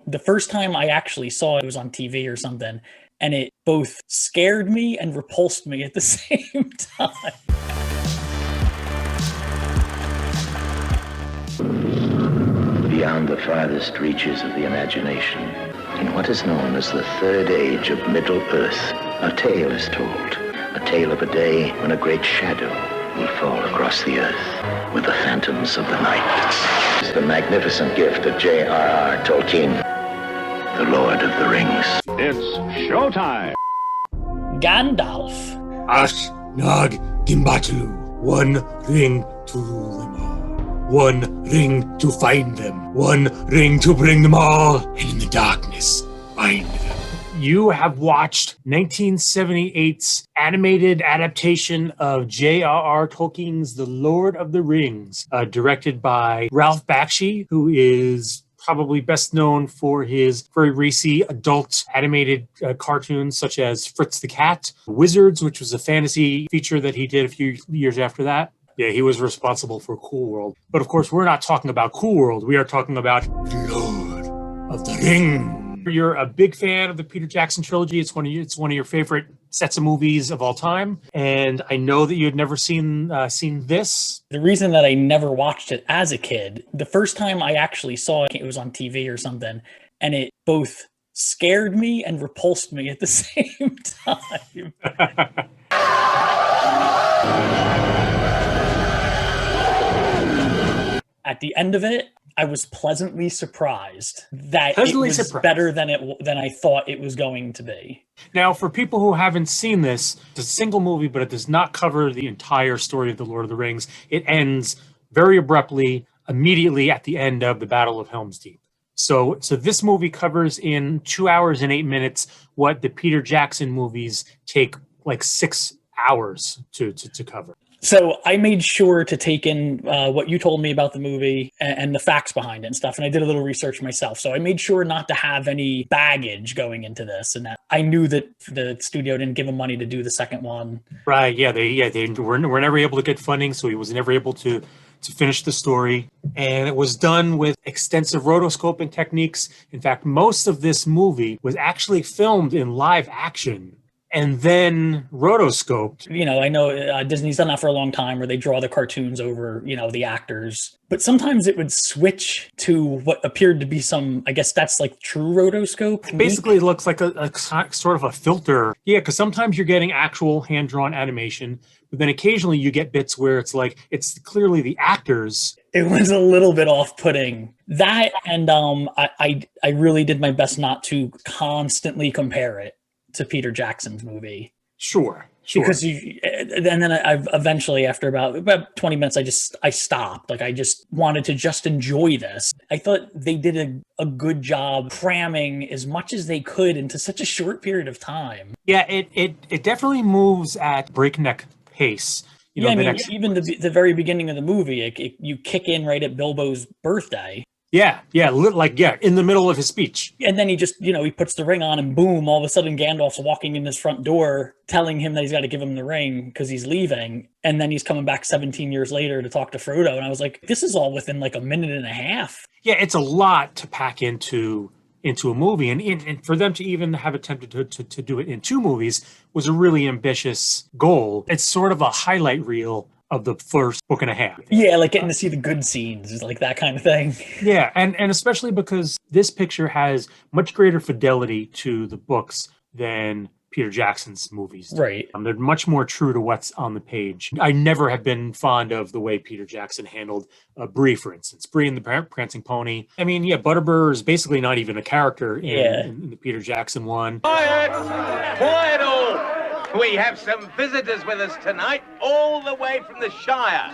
The first time I actually saw it was on TV or something, and it both scared me and repulsed me at the same time. Beyond the farthest reaches of the imagination, in what is known as the Third Age of Middle-earth, a tale is told. A tale of a day when a great shadow will fall across the earth with the phantoms of the night. It's the magnificent gift of J.R.R. Tolkien, the Lord of the Rings. It's showtime! Gandalf. Nag Gimbatalu. One ring to rule them all. One ring to find them. One ring to bring them all. And in the darkness, find them. You have watched 1978's animated adaptation of J.R.R. Tolkien's The Lord of the Rings, directed by Ralph Bakshi, who is probably best known for his very racy adult animated cartoons such as Fritz the Cat, Wizards, which was a fantasy feature that he did a few years after that. Yeah, he was responsible for Cool World. But of course, we're not talking about Cool World. We are talking about Lord of the Rings. You're a big fan of the Peter Jackson trilogy. It's one of your favorite sets of movies of all time. And I know that you had never seen this. The reason that I never watched it as a kid, the first time I actually saw it, it was on TV or something, and it both scared me and repulsed me at the same time. At the end of it, I was pleasantly surprised that it was better than I thought it was going to be. Now, for people who haven't seen this, it's a single movie, but it does not cover the entire story of The Lord of the Rings. It ends very abruptly, immediately at the end of the Battle of Helm's Deep. So this movie covers in 2 hours and 8 minutes what the Peter Jackson movies take like 6 hours to cover. So I made sure to take in what you told me about the movie and the facts behind it and stuff. And I did a little research myself. So I made sure not to have any baggage going into this. And that I knew that the studio didn't give him money to do the second one. Right. Yeah. They were never able to get funding. So he was never able to finish the story. And it was done with extensive rotoscoping techniques. In fact, most of this movie was actually filmed in live action and then rotoscoped. You know, I know Disney's done that for a long time where they draw the cartoons over, the actors. But sometimes it would switch to what appeared to be some, I guess that's like true rotoscope. It basically looks like a sort of a filter. Yeah, because sometimes you're getting actual hand-drawn animation, but then occasionally you get bits where it's like, it's clearly the actors. It was a little bit off-putting. That and I really did my best not to constantly compare it to Peter Jackson's movie. Sure. Because and then I've eventually, after about 20 minutes, I stopped. Like, I just wanted to just enjoy this. I thought they did a good job cramming as much as they could into such a short period of time. Yeah, it definitely moves at breakneck pace. Even the very beginning of the movie, you kick in right at Bilbo's birthday. Yeah, in the middle of his speech. And then he just, he puts the ring on and boom, all of a sudden Gandalf's walking in his front door telling him that he's got to give him the ring because he's leaving. And then he's coming back 17 years later to talk to Frodo. And I was like, this is all within like a minute and a half. Yeah, it's a lot to pack into a movie. And for them to even have attempted to do it in 2 movies was a really ambitious goal. It's sort of a highlight reel of the first book and a half. Yeah, like getting to see the good scenes, like that kind of thing. Yeah, and especially because this picture has much greater fidelity to the books than Peter Jackson's movies. Right. They're much more true to what's on the page. I never have been fond of the way Peter Jackson handled Bree, for instance. Bree and the Prancing Pony. I mean, yeah, Butterbur is basically not even a character in the Peter Jackson one. Quiet all! We have some visitors with us tonight, all the way from the Shire.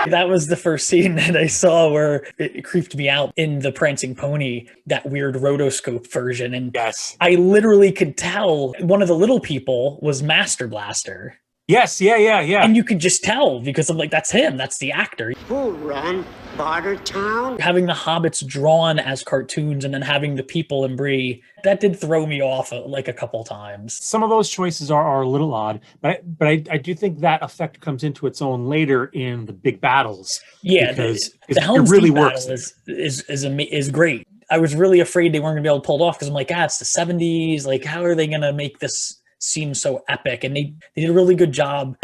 That was the first scene that I saw where it creeped me out in the Prancing Pony, that weird rotoscope version. And yes, I literally could tell one of the little people was Master Blaster. Yes, yeah. And you could just tell because I'm like, that's him. That's the actor. Who ran Bartertown? Having the hobbits drawn as cartoons and then having the people in Bree, that did throw me off like a couple times. Some of those choices are a little odd, but I do think that effect comes into its own later in the big battles. Yeah, because the Helm's it really Deep works. battle is great. I was really afraid they weren't going to be able to pull it off because I'm like, it's the 70s. Like, how are they going to make this seem so epic? And they did a really good job.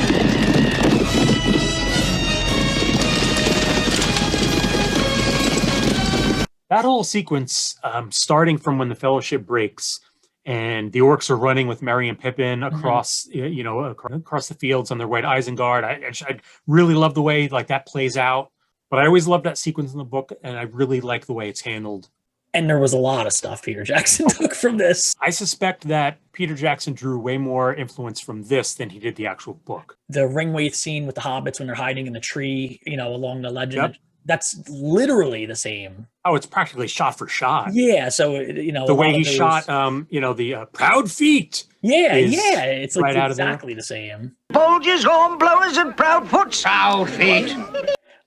That whole sequence, starting from when the Fellowship breaks and the orcs are running with Merry and Pippin across, across the fields on their way to Isengard. I really love the way like that plays out. But I always loved that sequence in the book, and I really like the way it's handled. And there was a lot of stuff Peter Jackson took from this. I suspect that Peter Jackson drew way more influence from this than he did the actual book. The Ringwraith scene with the hobbits when they're hiding in the tree, along the legend, that's literally the same. Oh, it's practically shot for shot. Yeah, so, the way he shot, the proud feet. Yeah, it's like right exactly the same. Bulges, hornblowers, and proud foot. Proud feet.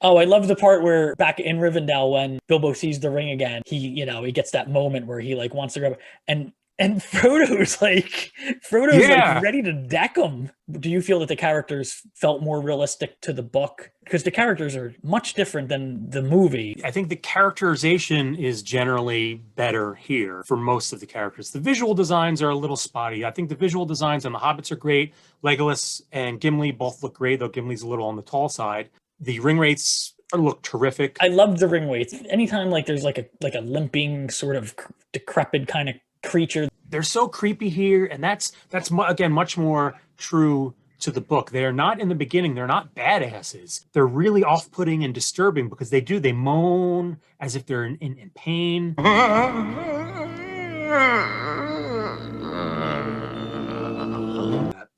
Oh, I love the part where back in Rivendell when Bilbo sees the ring again, he gets that moment where he like wants to grab it, and Frodo's like ready to deck him. Do you feel that the characters felt more realistic to the book? Because the characters are much different than the movie. I think the characterization is generally better here for most of the characters. The visual designs are a little spotty. I think the visual designs on the Hobbits are great. Legolas and Gimli both look great, though Gimli's a little on the tall side. The Ringwraiths look terrific. I love the Ringwraiths. Anytime like there's like a limping sort of decrepit kind of creature. They're so creepy here, and that's again much more true to the book. They're not in the beginning. They're not badasses. They're really off-putting and disturbing because they moan as if they're in pain.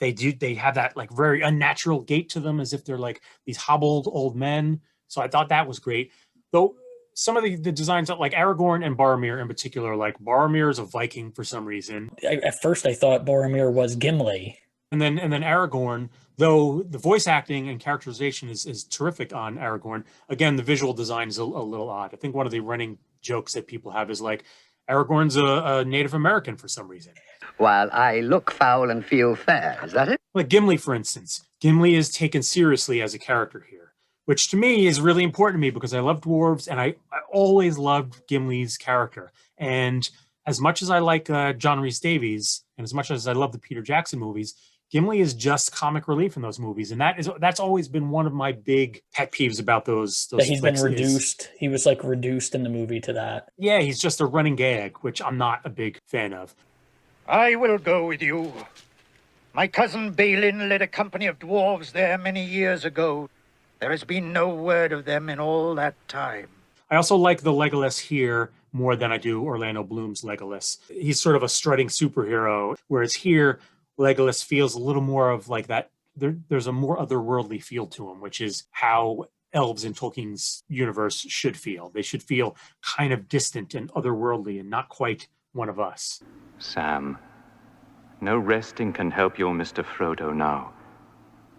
They have that like very unnatural gait to them as if they're like these hobbled old men. So I thought that was great. Though some of the designs like Aragorn and Boromir in particular, like Boromir is a Viking for some reason. At first I thought Boromir was Gimli. And then Aragorn, though the voice acting and characterization is terrific on Aragorn, again, the visual design is a little odd. I think one of the running jokes that people have is like, Aragorn's a Native American for some reason. While I look foul and feel fair, is that it? Like Gimli, for instance. Gimli is taken seriously as a character here, which to me is really important to me because I love dwarves and I always loved Gimli's character. And as much as I like John Rhys Davies and as much as I love the Peter Jackson movies, Gimli is just comic relief in those movies. And that's always been one of my big pet peeves about those that he's been reduced. He was like reduced in the movie to that. Yeah, he's just a running gag, which I'm not a big fan of. I will go with you. My cousin Balin led a company of dwarves there many years ago. There has been no word of them in all that time. I also like the Legolas here more than I do Orlando Bloom's Legolas. He's sort of a strutting superhero, whereas here, Legolas feels a little more of like that. There's a more otherworldly feel to him, which is how elves in Tolkien's universe should feel. They should feel kind of distant and otherworldly and not quite one of us. Sam, no resting can help your Mr. Frodo now.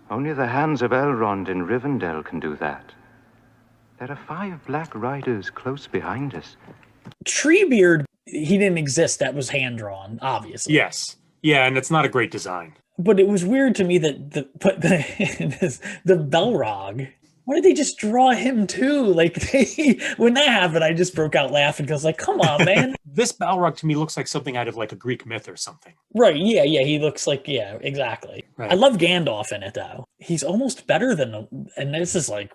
Only the hands of Elrond in Rivendell can do that. There are 5 black riders close behind us. Treebeard, he didn't exist. That was hand-drawn, obviously. Yes. Yeah, and it's not a great design. But it was weird to me that the Balrog, why did they just draw him too? Like when that happened, I just broke out laughing because like, come on, man. This Balrog to me looks like something out of like a Greek myth or something. Right, yeah, he looks like, yeah, exactly. Right. I love Gandalf in it though. He's almost better than, and this is like,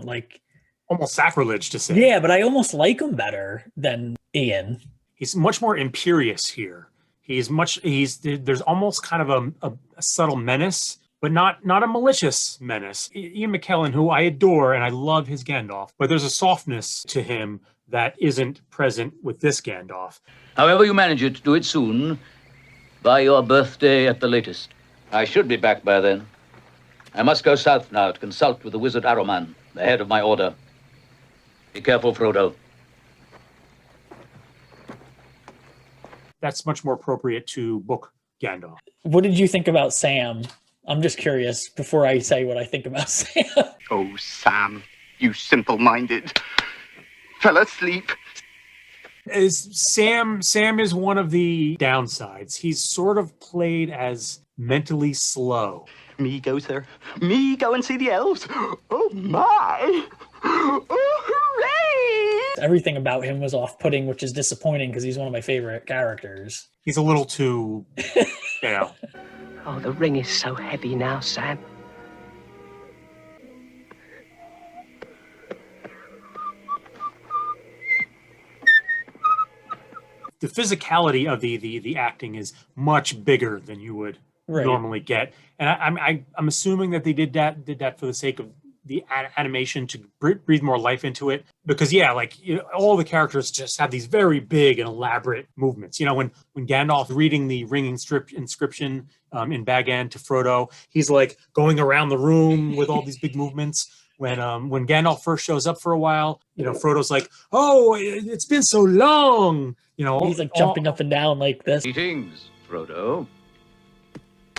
like. Almost sacrilege to say. Yeah, but I almost like him better than Ian. He's much more imperious here. There's almost kind of a subtle menace, but not a malicious menace. Ian McKellen, who I adore and I love his Gandalf, but there's a softness to him that isn't present with this Gandalf. However you manage it, do it soon, by your birthday at the latest. I should be back by then. I must go south now to consult with the wizard Aroman, the head of my order. Be careful, Frodo. That's much more appropriate to book Gandalf. What did you think about Sam? I'm just curious before I say what I think about Sam. Oh, Sam, you simple-minded. Fell asleep. Sam is one of the downsides. He's sort of played as mentally slow. Me go, sir. Me go and see the elves. Oh, my. Oh, hooray! Everything about him was off-putting, which is disappointing because he's one of my favorite characters. He's a little too, you know. Oh, the ring is so heavy now, Sam. The physicality of the acting is much bigger than you would normally get, and I'm assuming that they did that for the sake of the animation to breathe more life into it, because all the characters just have these very big and elaborate movements. When Gandalf reading the ring inscription in Bag End to Frodo, he's like going around the room with all these big movements. When Gandalf first shows up for a while, Frodo's like, "Oh, it's been so long." He's like jumping up and down like this. Greetings, Frodo.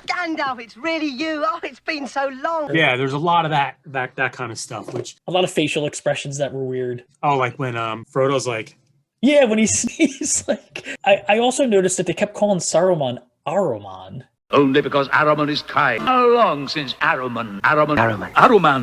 Gandalf, it's really you. Oh, it's been so long. Yeah, there's a lot of that kind of stuff, which a lot of facial expressions that were weird. Oh, like when Frodo's like, yeah, when he's like, I also noticed that they kept calling Saruman Aruman. Only because Aruman is kind. How long since Aruman?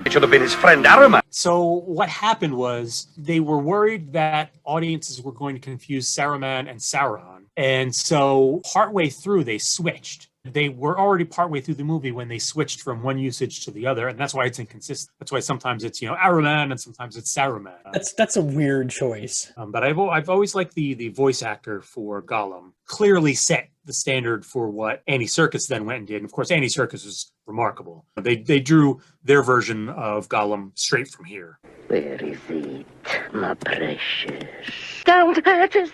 It should have been his friend Aruman. So what happened was they were worried that audiences were going to confuse Saruman and Sauron. And so partway through, they switched. They were already partway through the movie when they switched from one usage to the other, and that's why it's inconsistent. That's why sometimes it's Aruman and sometimes it's Saruman. That's a weird choice. But I've always liked the voice actor for Gollum. Clearly set the standard for what Andy Serkis then went and did. And of course, Andy Serkis was remarkable. They drew their version of Gollum straight from here. Where is it, my precious? Don't hurt us.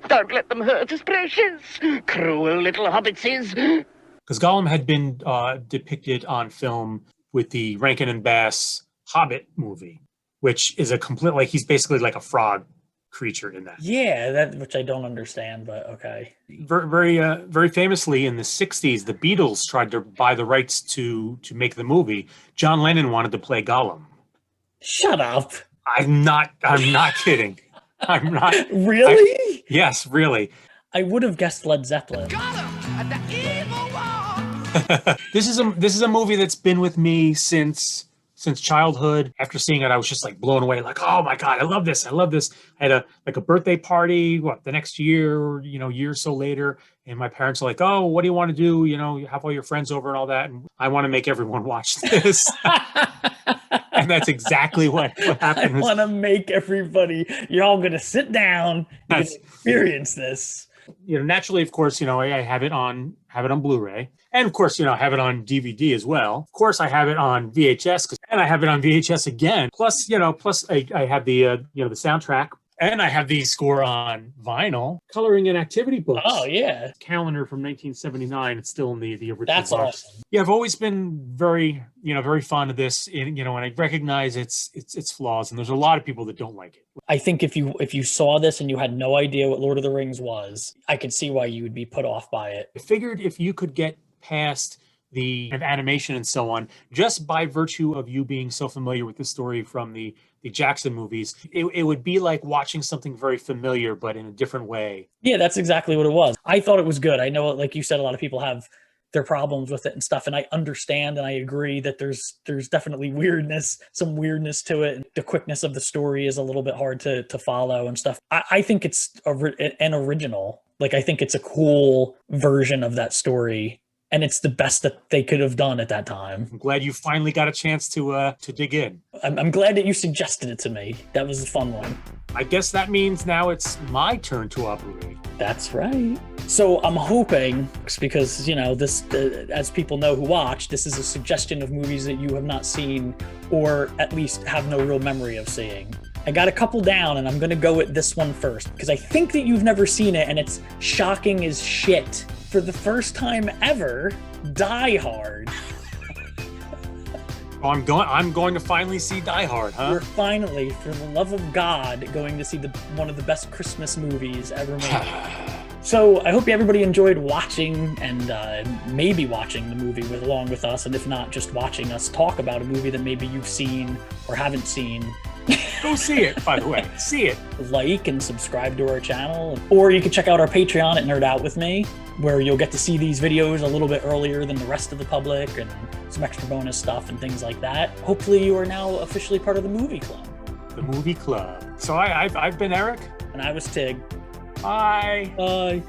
Don't let them hurt us, precious. Cruel little hobbitses. Because Gollum had been depicted on film with the Rankin and Bass Hobbit movie, which is a complete, he's basically like a frog creature in that. Yeah, which I don't understand, but okay. Very famously in the 60s, the Beatles tried to buy the rights to make the movie. John Lennon wanted to play Gollum. Shut up. I'm not kidding. I'm not. Really? Yes, really. I would have guessed Led Zeppelin. This is a movie that's been with me since childhood. After seeing it, I was just like blown away. Like, oh my God, I love this. I had a birthday party, the next year, year or so later. And my parents are like, oh, what do you want to do? You have all your friends over and all that. And I want to make everyone watch this. And that's exactly what happened. I want to make everybody, you're all going to sit down and experience this. Naturally, of course, I have it on Blu-ray. And of course, I have it on DVD as well. Of course, I have it on VHS, and I have it on VHS again. Plus, I have the the soundtrack, and I have the score on vinyl. Coloring and activity books. Oh yeah, calendar from 1979. It's still in the original. That's box. Awesome. Yeah, I've always been very fond of this. And I recognize its flaws, and there's a lot of people that don't like it. I think if you saw this and you had no idea what Lord of the Rings was, I could see why you would be put off by it. I figured if you could get past the animation and so on, just by virtue of you being so familiar with the story from the Jackson movies, it would be like watching something very familiar, but in a different way. Yeah, that's exactly what it was. I thought it was good. I know, like you said, a lot of people have their problems with it and stuff, and I understand and I agree that there's definitely some weirdness to it. The quickness of the story is a little bit hard to follow and stuff. I think it's an original. I think it's a cool version of that story. And it's the best that they could have done at that time. I'm glad you finally got a chance to dig in. I'm glad that you suggested it to me. That was a fun one. I guess that means now it's my turn to operate. That's right. So I'm hoping, because, this, as people know who watch, this is a suggestion of movies that you have not seen or at least have no real memory of seeing. I got a couple down, and I'm going to go with this one first, because I think that you've never seen it, and it's shocking as shit. For the first time ever, Die Hard. I'm going to finally see Die Hard, huh? We're finally, for the love of God, going to see one of the best Christmas movies ever made. So I hope everybody enjoyed watching and maybe watching the movie along with us, and if not, just watching us talk about a movie that maybe you've seen or haven't seen. Go see it, by the way. See it. Like and subscribe to our channel. Or you can check out our Patreon at Nerd Out With Me, where you'll get to see these videos a little bit earlier than the rest of the public and some extra bonus stuff and things like that. Hopefully you are now officially part of the movie club. the movie club. So I've been Eric. And I was Tig. Bye. Bye.